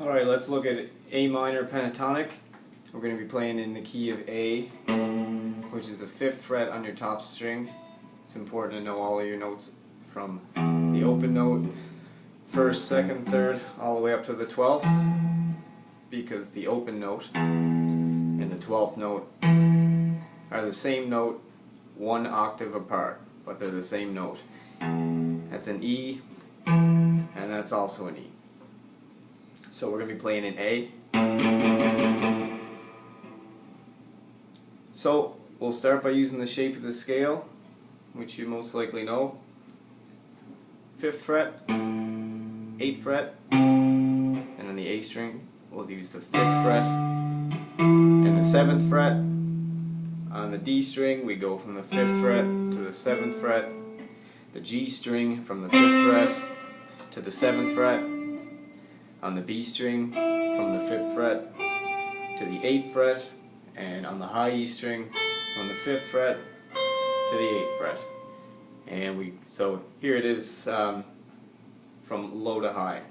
Alright, let's look at A minor pentatonic. We're going to be playing in the key of A, which is the 5th fret on your top string. It's important to know all of your notes from the open note, 1st, 2nd, 3rd, all the way up to the 12th, because the open note and the 12th note are the same note, one octave apart, but they're the same note. That's an E, and that's also an E. So we're going to be playing in A. So we'll start by using the shape of the scale, which you most likely know. 5th fret, 8th fret, and on the A string we'll use the 5th fret and the 7th fret. On the D string we go from the 5th fret to the 7th fret, the G string from the 5th fret to the 7th fret, on the B string from the 5th fret to the 8th fret, and on the high E string from the 5th fret to the 8th fret. And so here it is from low to high,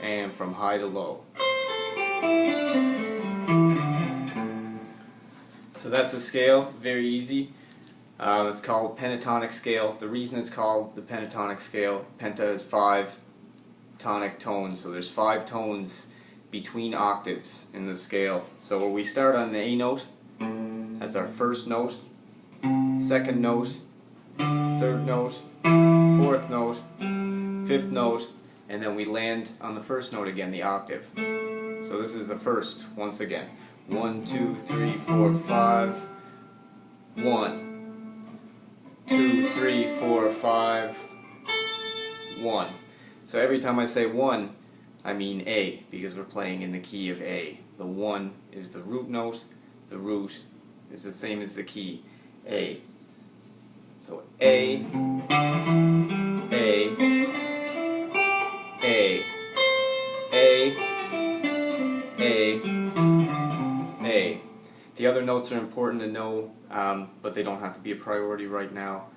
and from high to low. So that's the scale, very easy. It's called pentatonic scale. The reason it's called the pentatonic scale, penta is 5, tonic tones, so there's 5 tones between octaves in the scale. So when we start on the A note, that's our 1st note, 2nd note, 3rd note, 4th note, 5th note, and then we land on the 1st note again, the octave. So this is the 1st, once again. 1, 2, 3, 4, 5, 1. 2, 3, 4, 5, 1. So every time I say 1, I mean A, because we're playing in the key of A. The 1 is the root note, the root is the same as the key, A. So A, A, A, A, A, A. The other notes are important to know, but they don't have to be a priority right now.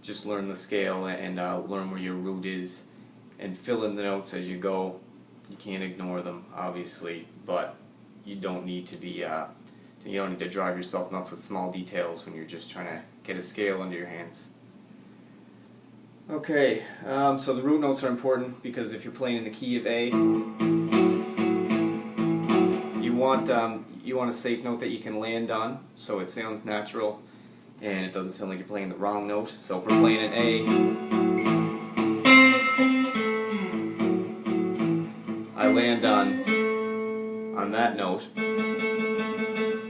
Just learn the scale and learn where your root is, and fill in the notes as you go. You can't ignore them, obviously, but you don't need to be you don't need to drive yourself nuts with small details when you're just trying to get a scale under your hands. Okay, so the root notes are important because if you're playing in the key of A, you want a safe note that you can land on, so it sounds natural and it doesn't sound like you're playing the wrong note. So if we're playing an A, I land on that note,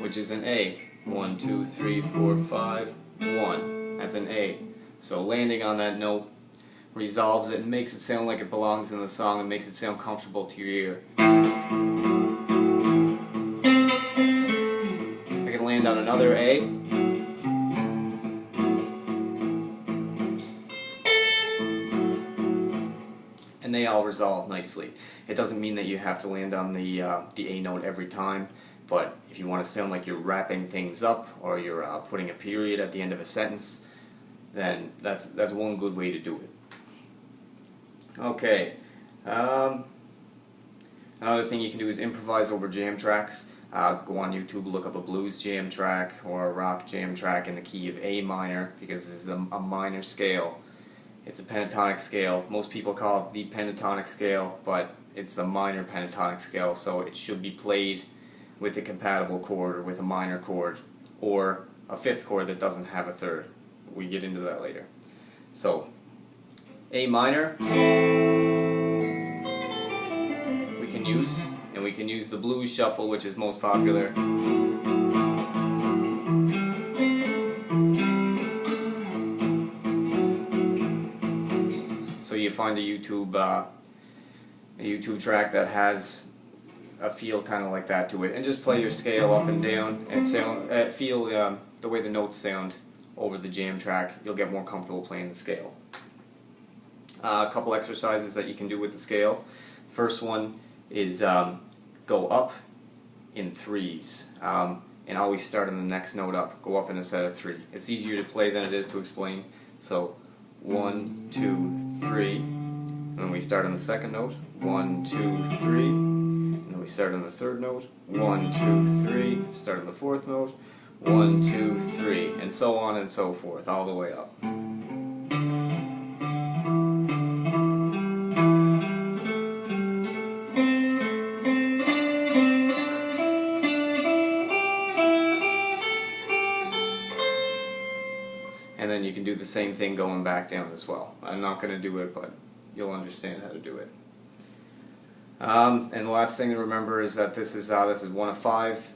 which is an A. 1, 2, 3, 4, 5, 1. That's an A. So landing on that note resolves it and makes it sound like it belongs in the song and makes it sound comfortable to your ear. I can land on another A, and they all resolve nicely. It doesn't mean that you have to land on the A note every time, but if you want to sound like you're wrapping things up or you're putting a period at the end of a sentence, then that's one good way to do it. Okay, another thing you can do is improvise over jam tracks. Go on YouTube, look up a blues jam track or a rock jam track in the key of A minor, because this is a minor scale. It's a pentatonic scale. Most people call it the pentatonic scale, but it's a minor pentatonic scale, so it should be played with a compatible chord or with a minor chord or a 5th chord that doesn't have a 3rd. We get into that later. So A minor we can use, and we can use the blues shuffle, which is most popular. So you find a YouTube track that has a feel kind of like that to it, and just play your scale up and down and feel the way the notes sound over the jam track. You'll get more comfortable playing the scale. A couple exercises that you can do with the scale. First one is go up in 3s, and always start on the next note up. Go up in a set of 3. It's easier to play than it is to explain. So 1, 2, 3, And then we start on the second note, 1, 2, 3. And then we start on the third note, 1, 2, 3. Start on the fourth note, 1, 2, 3, and so on and so forth, all the way up. And then you can do the same thing going back down as well. I'm not going to do it, but you'll understand how to do it. And the last thing to remember is that this is one of 5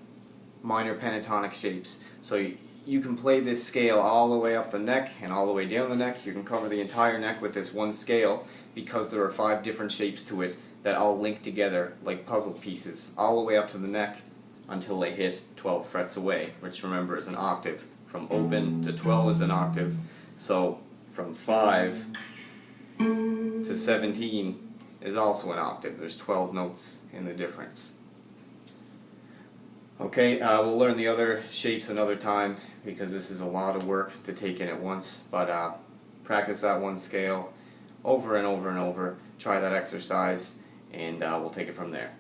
minor pentatonic shapes. So you can play this scale all the way up the neck and all the way down the neck. You can cover the entire neck with this one scale because there are 5 different shapes to it that all link together like puzzle pieces all the way up to the neck until they hit 12 frets away, which remember is an octave. From open to 12 is an octave. So from 5 to 17 is also an octave. There's 12 notes in the difference. Okay, we'll learn the other shapes another time because this is a lot of work to take in at once, but practice that one scale over and over and over. Try that exercise and we'll take it from there.